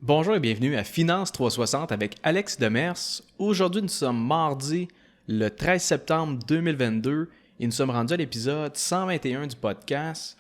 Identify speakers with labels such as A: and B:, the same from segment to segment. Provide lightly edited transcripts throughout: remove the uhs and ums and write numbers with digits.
A: Bonjour et bienvenue à Finance 360 avec Alex Demers. Aujourd'hui, nous sommes mardi le 13 septembre 2022 et nous sommes rendus à l'épisode 121 du podcast.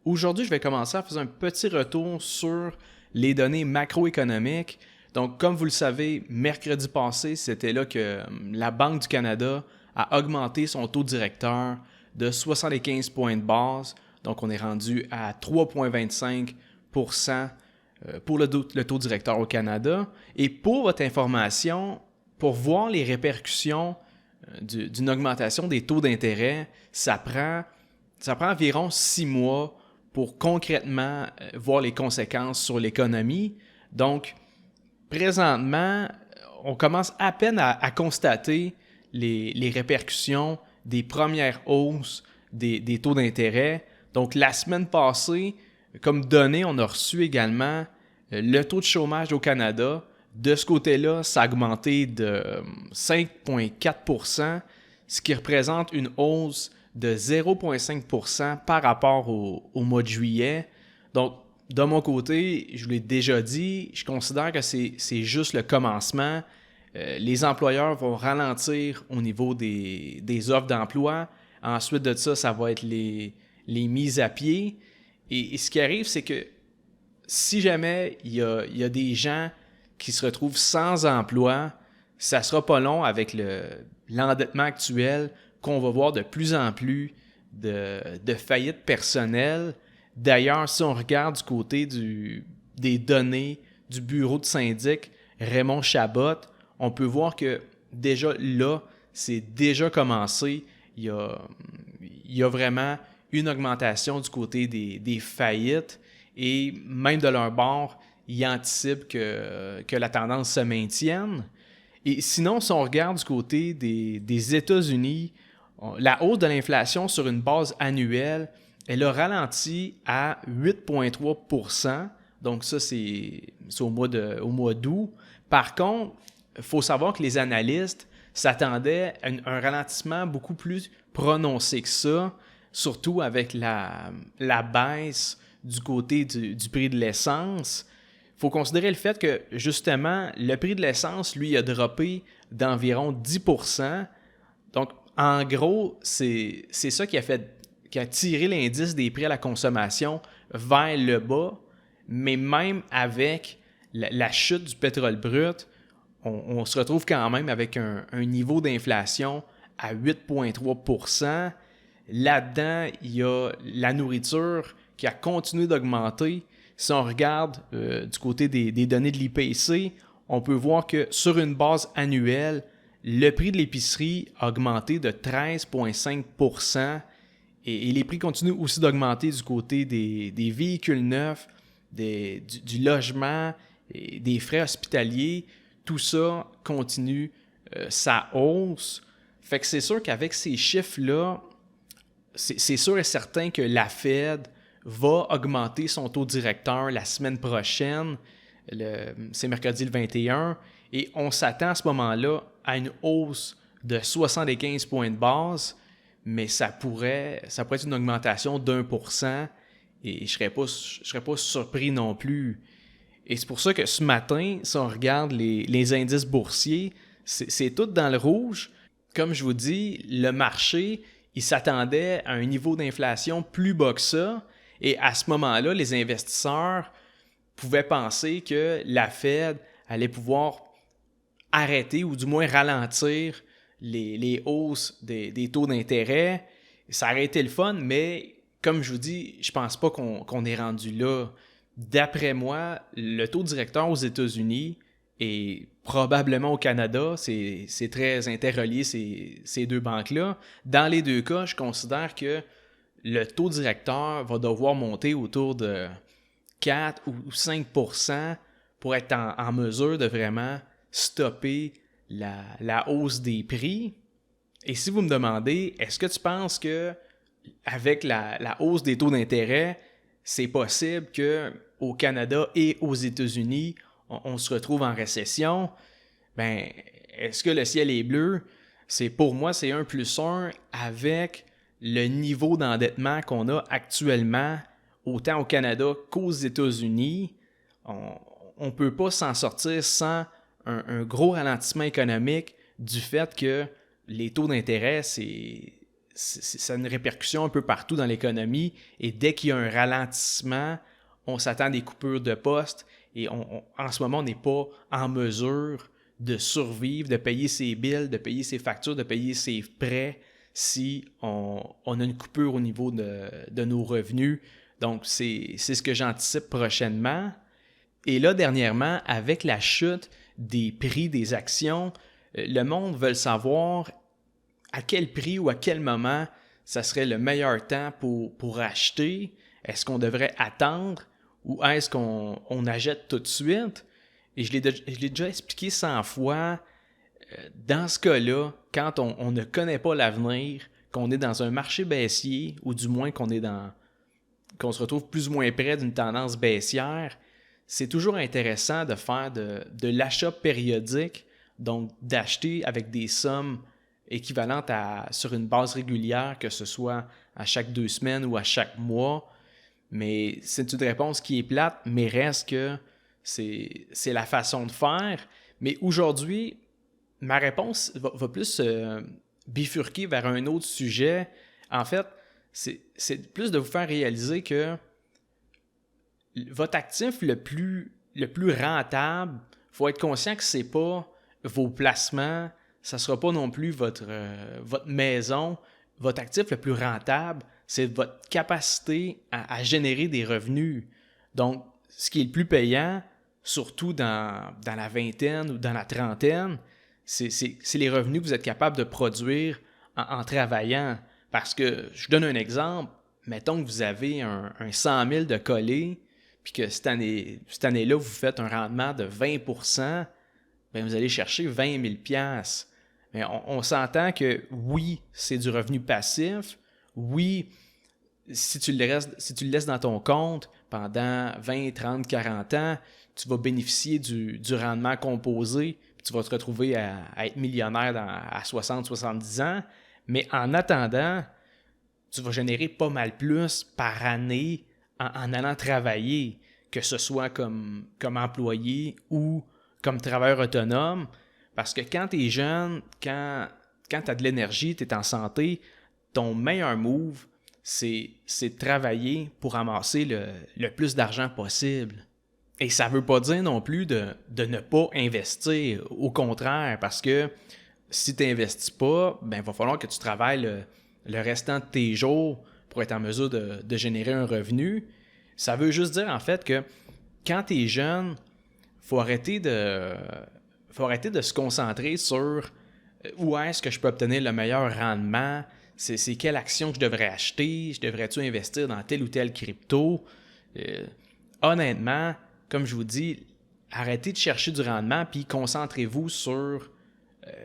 A: Aujourd'hui, je vais commencer à faire un petit retour sur les données macroéconomiques. Donc, comme vous le savez, mercredi passé, c'était là que la Banque du Canada a augmenté son taux directeur de 75 points de base. Donc, on est rendu à 3,25% pour le taux directeur au Canada. Et pour votre information, pour voir les répercussions d'une augmentation des taux d'intérêt, ça prend environ 6 mois pour concrètement voir les conséquences sur l'économie. Donc, présentement, on commence à peine à constater les répercussions des premières hausses des taux d'intérêt. Donc, la semaine passée, comme données, on a reçu également le taux de chômage au Canada. De ce côté-là, ça a augmenté de 5,4%, ce qui représente une hausse de 0,5% par rapport au mois de juillet. Donc, de mon côté, je vous l'ai déjà dit, je considère que c'est juste le commencement. Les employeurs vont ralentir au niveau des offres d'emploi. Ensuite de ça, ça va être les mises à pied. Et ce qui arrive, c'est que si jamais il y a des gens qui se retrouvent sans emploi, ça sera pas long avec l'endettement actuel qu'on va voir de plus en plus de faillites personnelles. D'ailleurs, si on regarde du côté des données du bureau de syndic Raymond Chabot, on peut voir que déjà là, c'est déjà commencé. Il y a vraiment une augmentation du côté des faillites et même de leur bord, ils anticipent que la tendance se maintienne. Et sinon, si on regarde du côté des États-Unis, la hausse de l'inflation sur une base annuelle, elle a ralenti à 8,3%. Donc ça, c'est au mois d'août. Par contre, il faut savoir que les analystes s'attendaient à un ralentissement beaucoup plus prononcé que ça, surtout avec la baisse du côté du prix de l'essence. Il faut considérer le fait que, justement, le prix de l'essence, lui, a droppé d'environ 10%. Donc, en gros, c'est ça qui a tiré l'indice des prix à la consommation vers le bas. Mais même avec la chute du pétrole brut, on se retrouve quand même avec un niveau d'inflation à 8,3%. Là-dedans, il y a la nourriture qui a continué d'augmenter. Si on regarde du côté des données de l'IPC, on peut voir que sur une base annuelle, le prix de l'épicerie a augmenté de 13,5%. Et les prix continuent aussi d'augmenter du côté des véhicules neufs, du logement, et des frais hospitaliers. Tout ça continue sa hausse. Fait que c'est sûr qu'avec ces chiffres-là, c'est sûr et certain que la Fed va augmenter son taux directeur la semaine prochaine. C'est mercredi le 21. Et on s'attend à ce moment-là à une hausse de 75 points de base, mais ça pourrait être une augmentation d'1%. Et je serais pas surpris non plus. Et c'est pour ça que ce matin, si on regarde les indices boursiers, c'est tout dans le rouge. Comme je vous dis, le marché, il s'attendait à un niveau d'inflation plus bas que ça. Et à ce moment-là, les investisseurs pouvaient penser que la Fed allait pouvoir arrêter ou du moins ralentir les hausses des taux d'intérêt. Ça aurait été le fun, mais comme je vous dis, je pense pas qu'on est rendu là. D'après moi, le taux directeur aux États-Unis et probablement au Canada, c'est très interrelié ces deux banques-là. Dans les deux cas, je considère que le taux directeur va devoir monter autour de 4 ou 5% pour être en mesure de vraiment stopper la hausse des prix. Et si vous me demandez, est-ce que tu penses que avec la hausse des taux d'intérêt, c'est possible qu'au Canada et aux États-Unis, on se retrouve en récession? Ben, est-ce que le ciel est bleu? Pour moi, c'est 1+1 avec le niveau d'endettement qu'on a actuellement, autant au Canada qu'aux États-Unis. on ne peut pas s'en sortir sans un gros ralentissement économique du fait que les taux d'intérêt, ça a une répercussion un peu partout dans l'économie. Et dès qu'il y a un ralentissement, on s'attend à des coupures de postes. Et en ce moment, on n'est pas en mesure de survivre, de payer ses bills, de payer ses factures, de payer ses prêts si on a une coupure au niveau de nos revenus. Donc, c'est ce que j'anticipe prochainement. Et là, dernièrement, avec la chute des prix des actions, le monde veut savoir à quel prix ou à quel moment ça serait le meilleur temps pour acheter. Est-ce qu'on devrait attendre ou est-ce qu'on achète tout de suite? Et je l'ai déjà expliqué 100 fois. Dans ce cas-là, quand on ne connaît pas l'avenir, qu'on est dans un marché baissier ou du moins qu'on se retrouve plus ou moins près d'une tendance baissière, c'est toujours intéressant de faire de l'achat périodique, donc d'acheter avec des sommes équivalentes sur une base régulière, que ce soit à chaque 2 semaines ou à chaque mois. Mais c'est une réponse qui est plate, mais reste que c'est la façon de faire. Mais aujourd'hui, ma réponse va plus bifurquer vers un autre sujet. En fait, c'est plus de vous faire réaliser que votre actif le plus rentable, il faut être conscient que ce n'est pas vos placements, ça ne sera pas non plus votre maison. Votre actif le plus rentable, c'est votre capacité à générer des revenus. Donc, ce qui est le plus payant, surtout dans la vingtaine ou dans la trentaine, c'est les revenus que vous êtes capable de produire en travaillant. Parce que, je vous donne un exemple, mettons que vous avez un 100 000 de collé, puis que cette année-là, vous faites un rendement de 20 %, bien, vous allez chercher 20 000 $. Mais on s'entend que oui, c'est du revenu passif. Oui, si tu le laisses dans ton compte pendant 20, 30, 40 ans, tu vas bénéficier du rendement composé, puis tu vas te retrouver à être millionnaire à 60, 70 ans. Mais en attendant, tu vas générer pas mal plus par année en allant travailler, que ce soit comme employé ou comme travailleur autonome. Parce que quand tu es jeune, quand tu as de l'énergie, tu es en santé, ton meilleur move, c'est de travailler pour amasser le plus d'argent possible. Et ça ne veut pas dire non plus de ne pas investir. Au contraire, parce que si tu n'investis pas, ben, il va falloir que tu travailles le restant de tes jours pour être en mesure de générer un revenu. Ça veut juste dire en fait que quand tu es jeune, il faut arrêter de se concentrer sur où est-ce que je peux obtenir le meilleur rendement, c'est quelle action que je devrais acheter, je devrais-tu investir dans tel ou tel crypto. Honnêtement, comme je vous dis, arrêtez de chercher du rendement puis concentrez-vous sur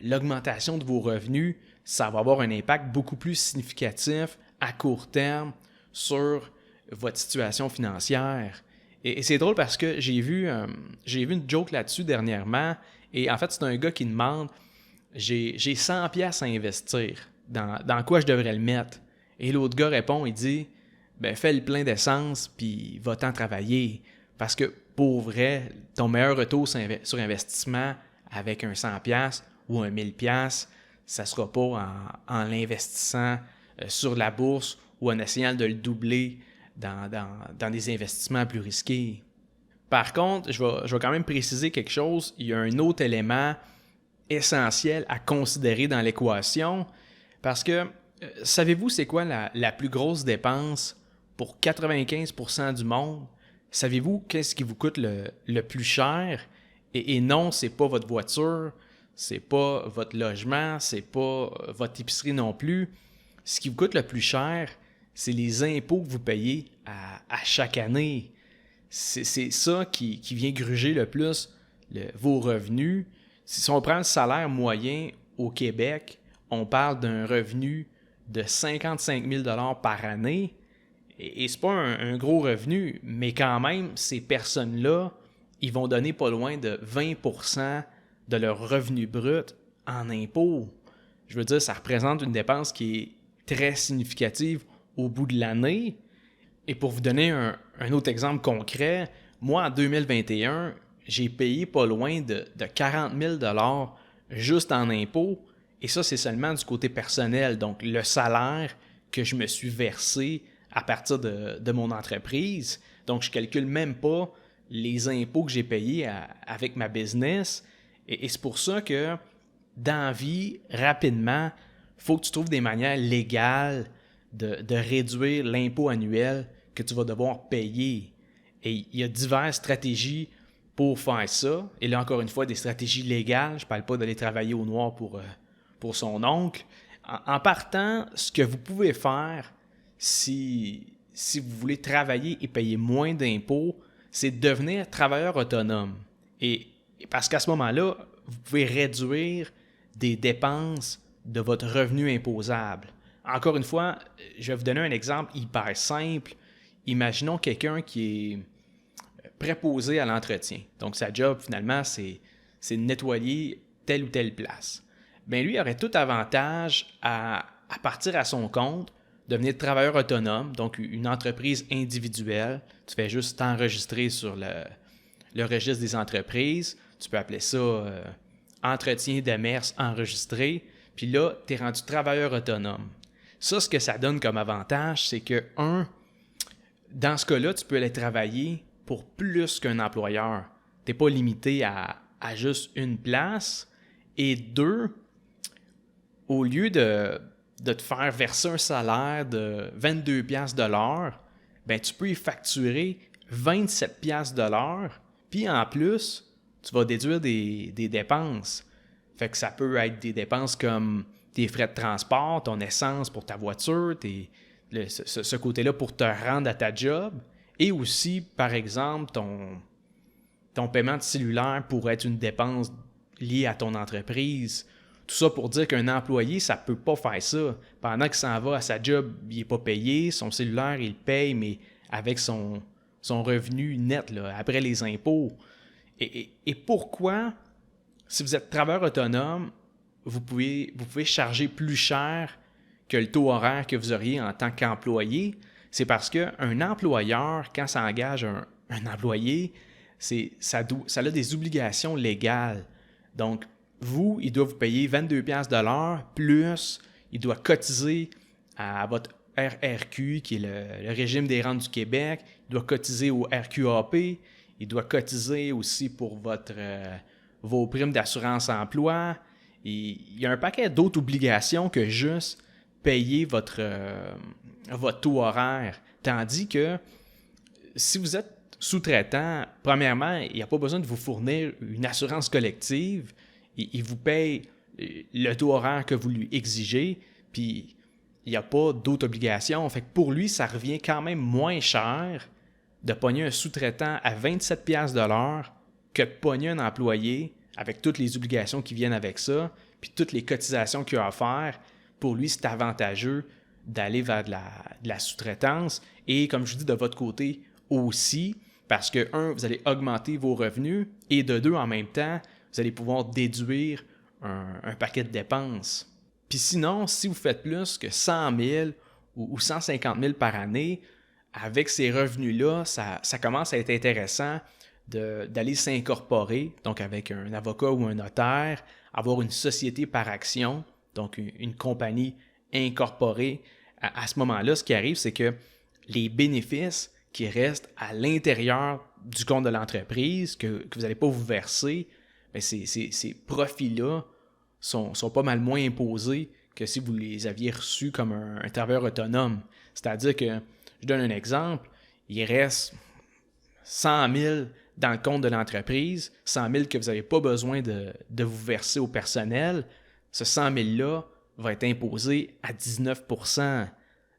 A: l'augmentation de vos revenus. Ça va avoir un impact beaucoup plus significatif à court terme sur votre situation financière. Et c'est drôle parce que j'ai vu une joke là-dessus dernièrement. Et en fait, c'est un gars qui demande j'ai 100 pièces à investir. Dans quoi je devrais le mettre? Et l'autre gars répond, il dit ben fais le plein d'essence puis va-t'en travailler. Parce que pour vrai, ton meilleur retour sur investissement avec un 100 pièces ou un 1000 pièces, ça ne sera pas en l'investissant sur la bourse ou en essayant de le doubler dans des investissements plus risqués. Par contre, je vais quand même préciser quelque chose. Il y a un autre élément essentiel à considérer dans l'équation parce que savez-vous c'est quoi la plus grosse dépense pour 95% du monde? Savez-vous qu'est-ce qui vous coûte le plus cher? Et non, c'est pas votre voiture, c'est pas votre logement, c'est pas votre épicerie non plus. Ce qui vous coûte le plus cher, c'est les impôts que vous payez à chaque année. C'est ça qui vient gruger le plus vos revenus. Si on prend le salaire moyen au Québec, on parle d'un revenu de 55 000 $ par année. Et c'est pas un gros revenu, mais quand même, ces personnes-là, ils vont donner pas loin de 20% de leur revenu brut en impôts. Je veux dire, ça représente une dépense qui est très significative au bout de l'année. Et pour vous donner un autre exemple concret, moi, en 2021, j'ai payé pas loin de 40 000 $ juste en impôts. Et ça, c'est seulement du côté personnel. Donc, le salaire que je me suis versé à partir de mon entreprise. Donc, je ne calcule même pas les impôts que j'ai payés avec ma business. Et c'est pour ça que, dans la vie, rapidement, il faut que tu trouves des manières légales de réduire l'impôt annuel que tu vas devoir payer. Et il y a diverses stratégies pour faire ça. Et là, encore une fois, des stratégies légales. Je ne parle pas d'aller travailler au noir pour son oncle. En partant, ce que vous pouvez faire si vous voulez travailler et payer moins d'impôts, c'est de devenir travailleur autonome. Et parce qu'à ce moment-là, vous pouvez réduire des dépenses de votre revenu imposable. Encore une fois, je vais vous donner un exemple hyper simple. Imaginons quelqu'un qui est préposé à l'entretien. Donc, sa job, finalement, c'est de nettoyer telle ou telle place. Bien, lui, il aurait tout avantage à partir à son compte, devenir travailleur autonome, donc une entreprise individuelle. Tu fais juste t'enregistrer sur le registre des entreprises. Tu peux appeler ça entretien de mers enregistré. Puis là, tu es rendu travailleur autonome. Ça, ce que ça donne comme avantage, c'est que, dans ce cas-là, tu peux aller travailler pour plus qu'un employeur. Tu n'es pas limité à juste une place. Et 2, au lieu de te faire verser un salaire de 22 piastres de l'heure, ben, tu peux y facturer 27 piastres de l'heure. Puis en plus, tu vas déduire des dépenses. Fait que ça peut être des dépenses comme tes frais de transport, ton essence pour ta voiture, ce côté-là pour te rendre à ta job. Et aussi, par exemple, ton paiement de cellulaire pourrait être une dépense liée à ton entreprise. Tout ça pour dire qu'un employé, ça ne peut pas faire ça. Pendant qu'il s'en va à sa job, il n'est pas payé. Son cellulaire, il le paye, mais avec son revenu net, là, après les impôts. Et pourquoi, si vous êtes travailleur autonome, vous pouvez charger plus cher que le taux horaire que vous auriez en tant qu'employé? C'est parce qu'un employeur, quand ça engage un employé, ça a des obligations légales. Donc, il doit vous payer 22 piastres de l'heure, plus il doit cotiser à votre RRQ, qui est le régime des rentes du Québec, il doit cotiser au RQAP, il doit cotiser aussi pour vos primes d'assurance-emploi. Il y a un paquet d'autres obligations que juste payer votre taux horaire. Tandis que si vous êtes sous-traitant, premièrement, il n'y a pas besoin de vous fournir une assurance collective. Il vous paye le taux horaire que vous lui exigez, puis il n'y a pas d'autres obligations. Fait que pour lui, ça revient quand même moins cher de pogner un sous-traitant à 27 piastres de l'heure que de pogner un employé avec toutes les obligations qui viennent avec ça, puis toutes les cotisations qu'il a à faire. Pour lui, c'est avantageux d'aller vers de la sous-traitance. Et comme je vous dis, de votre côté aussi, parce que, 1, vous allez augmenter vos revenus, et de 2, en même temps, vous allez pouvoir déduire un paquet de dépenses. Puis sinon, si vous faites plus que 100 000 ou 150 000 par année, avec ces revenus-là, ça commence à être intéressant d'aller s'incorporer, donc avec un avocat ou un notaire, avoir une société par action, donc une compagnie incorporée. À ce moment-là, ce qui arrive, c'est que les bénéfices qui restent à l'intérieur du compte de l'entreprise, que vous n'allez pas vous verser, bien, ces profits-là sont pas mal moins imposés que si vous les aviez reçus comme un travailleur autonome. C'est-à-dire que, je donne un exemple, il reste 100 000 dans le compte de l'entreprise, 100 000 que vous n'avez pas besoin de vous verser au personnel. Ce 100 000-là va être imposé à 19 %.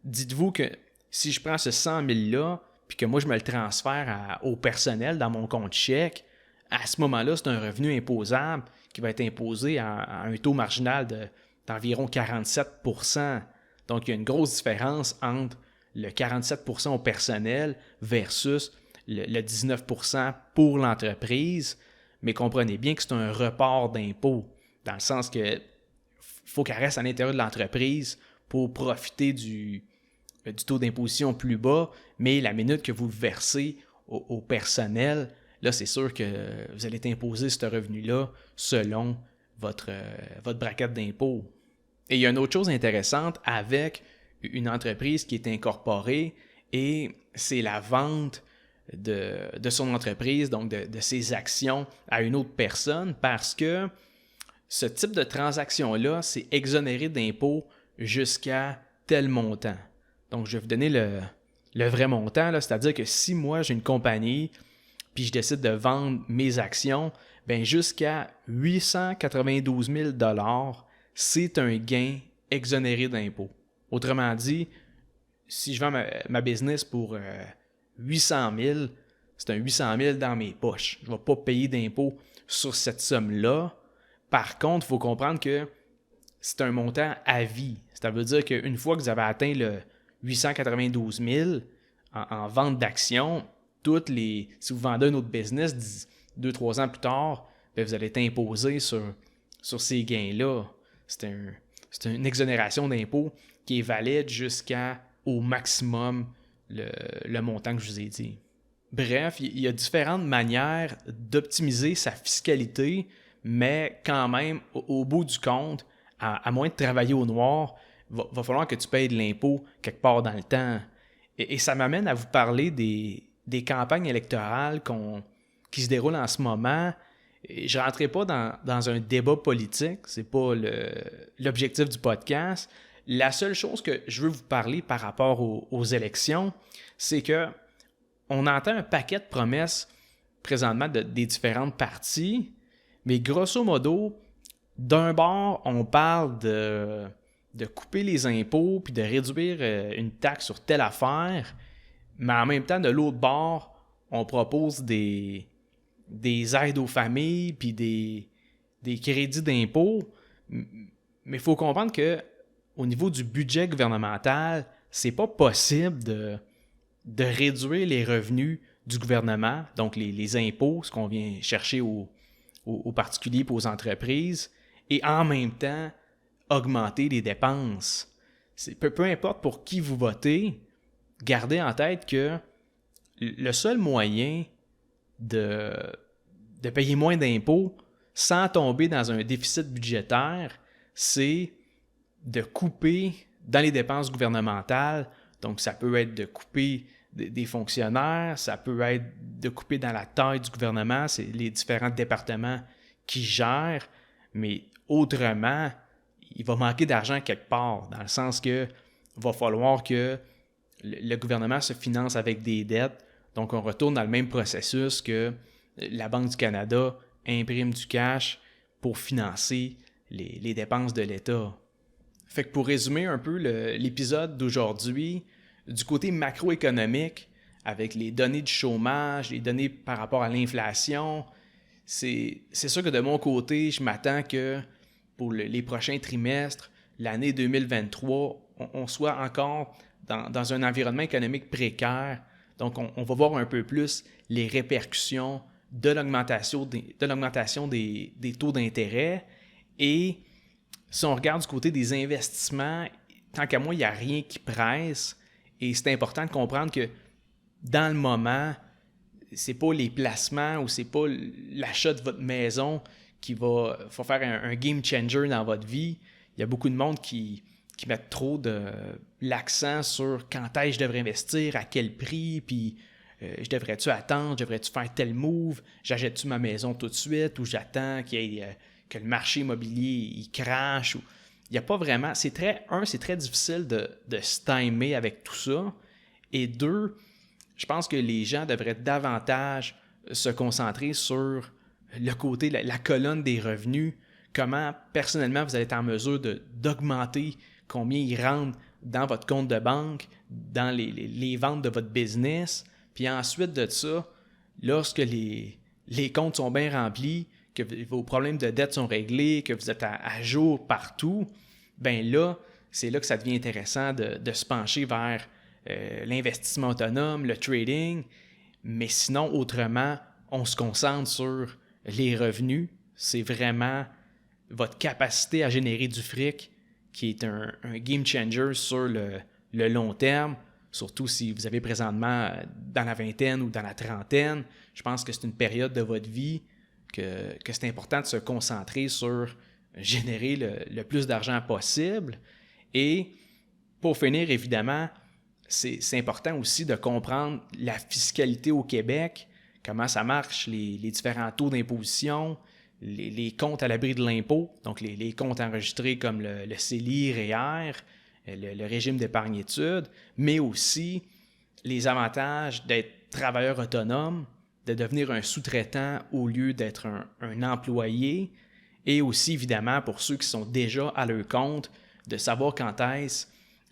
A: Dites-vous que si je prends ce 100 000-là, puis que moi je me le transfère au personnel dans mon compte chèque, à ce moment-là, c'est un revenu imposable qui va être imposé à un taux marginal d'environ 47 %. Donc, il y a une grosse différence entre le 47 % au personnel versus le 19 % pour l'entreprise. Mais comprenez bien que c'est un report d'impôt, dans le sens que faut qu'elle reste à l'intérieur de l'entreprise pour profiter du taux d'imposition plus bas, mais la minute que vous le versez au personnel, là, c'est sûr que vous allez t'imposer ce revenu-là selon votre braquette d'impôt. Et il y a une autre chose intéressante avec une entreprise qui est incorporée, et c'est la vente de son entreprise, donc de ses actions à une autre personne, parce que ce type de transaction-là, c'est exonéré d'impôts jusqu'à tel montant. Donc, je vais vous donner le vrai montant, là, c'est-à-dire que si moi, j'ai une compagnie, puis je décide de vendre mes actions, bien jusqu'à 892 000 $, c'est un gain exonéré d'impôts. Autrement dit, si je vends ma business pour 800 000, c'est un 800 000 dans mes poches. Je ne vais pas payer d'impôts sur cette somme-là. Par contre, il faut comprendre que c'est un montant à vie. Ça veut dire qu'une fois que vous avez atteint le 892 000 en vente d'actions, si vous vendez un autre business 2-3 ans plus tard, bien, vous allez être imposé sur ces gains-là. C'est une exonération d'impôt qui est valide jusqu'au maximum le montant que je vous ai dit. Bref, il y a différentes manières d'optimiser sa fiscalité, mais quand même, au bout du compte, à moins de travailler au noir, va falloir que tu payes de l'impôt quelque part dans le temps. Et ça m'amène à vous parler des campagnes électorales qui se déroulent en ce moment. Et je ne rentrerai pas dans un débat politique, ce n'est pas l'objectif du podcast. La seule chose que je veux vous parler par rapport aux élections, c'est que on entend un paquet de promesses présentement des différentes parties, mais grosso modo, d'un bord, on parle de couper les impôts puis de réduire une taxe sur telle affaire, mais en même temps, de l'autre bord, on propose des aides aux familles puis des crédits d'impôt. Mais il faut comprendre que au niveau du budget gouvernemental, c'est pas possible de réduire les revenus du gouvernement, donc les impôts, ce qu'on vient chercher aux particuliers et aux entreprises, et en même temps augmenter les dépenses. Peu importe pour qui vous votez, gardez en tête que le seul moyen de payer moins d'impôts sans tomber dans un déficit budgétaire, c'est de couper dans les dépenses gouvernementales. Donc, ça peut être de couper des fonctionnaires, ça peut être de couper dans la taille du gouvernement, c'est les différents départements qui gèrent, mais autrement, il va manquer d'argent quelque part, dans le sens que il va falloir que le gouvernement se finance avec des dettes. Donc, on retourne dans le même processus que la Banque du Canada imprime du cash pour financer les dépenses de l'État. Fait que pour résumer un peu l'épisode d'aujourd'hui, du côté macroéconomique, avec les données du chômage, les données par rapport à l'inflation, c'est sûr que de mon côté, je m'attends que pour les prochains trimestres, l'année 2023, on soit encore dans un environnement économique précaire. Donc, on va voir un peu plus les répercussions de l'augmentation des taux d'intérêt. Et si on regarde du côté des investissements, tant qu'à moi, il n'y a rien qui presse. Et c'est important de comprendre que dans le moment, c'est pas les placements ou c'est pas l'achat de votre maison qui va faire un game changer dans votre vie. Il y a beaucoup de monde qui mettent trop de l'accent sur quand est-ce que je devrais investir, à quel prix, puis je devrais-tu attendre, je devrais-tu faire tel move, j'achète-tu ma maison tout de suite ou j'attends que le marché immobilier il crache. Il n'y a pas vraiment... c'est très difficile de se timer avec tout ça. Et deux, je pense que les gens devraient davantage se concentrer sur le côté, la colonne des revenus, comment personnellement vous allez être en mesure d'augmenter combien ils rentrent dans votre compte de banque, dans les ventes de votre business. Puis ensuite de ça, lorsque les comptes sont bien remplis, que vos problèmes de dette sont réglés, que vous êtes à jour partout, bien là, c'est là que ça devient intéressant de se pencher vers l'investissement autonome, le trading. Mais sinon, autrement, on se concentre sur les revenus. C'est vraiment votre capacité à générer du fric qui est un game changer sur le long terme. surtout si vous avez présentement dans la vingtaine ou dans la trentaine. Je pense que c'est une période de votre vie que c'est important de se concentrer sur générer le plus d'argent possible. Et pour finir, évidemment, c'est important aussi de comprendre la fiscalité au Québec, comment ça marche, les différents taux d'imposition, les comptes à l'abri de l'impôt, donc les comptes enregistrés comme le CELI, REER, le régime d'épargne-études, mais aussi les avantages d'être travailleur autonome, de devenir un sous-traitant au lieu d'être un employé, et aussi, évidemment, pour ceux qui sont déjà à leur compte, de savoir quand est-ce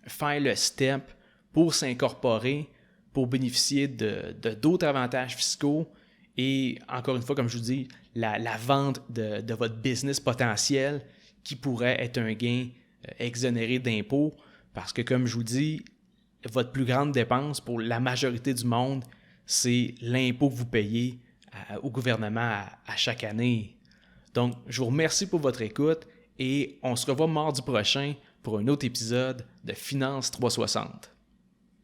A: faire le step pour s'incorporer, pour bénéficier de d'autres avantages fiscaux et, encore une fois, comme je vous dis, la vente de votre business potentiel qui pourrait être un gain exonéré d'impôts parce que, comme je vous dis, votre plus grande dépense pour la majorité du monde, c'est l'impôt que vous payez au gouvernement à chaque année. Donc, je vous remercie pour votre écoute et on se revoit mardi prochain pour un autre épisode de Finance 360.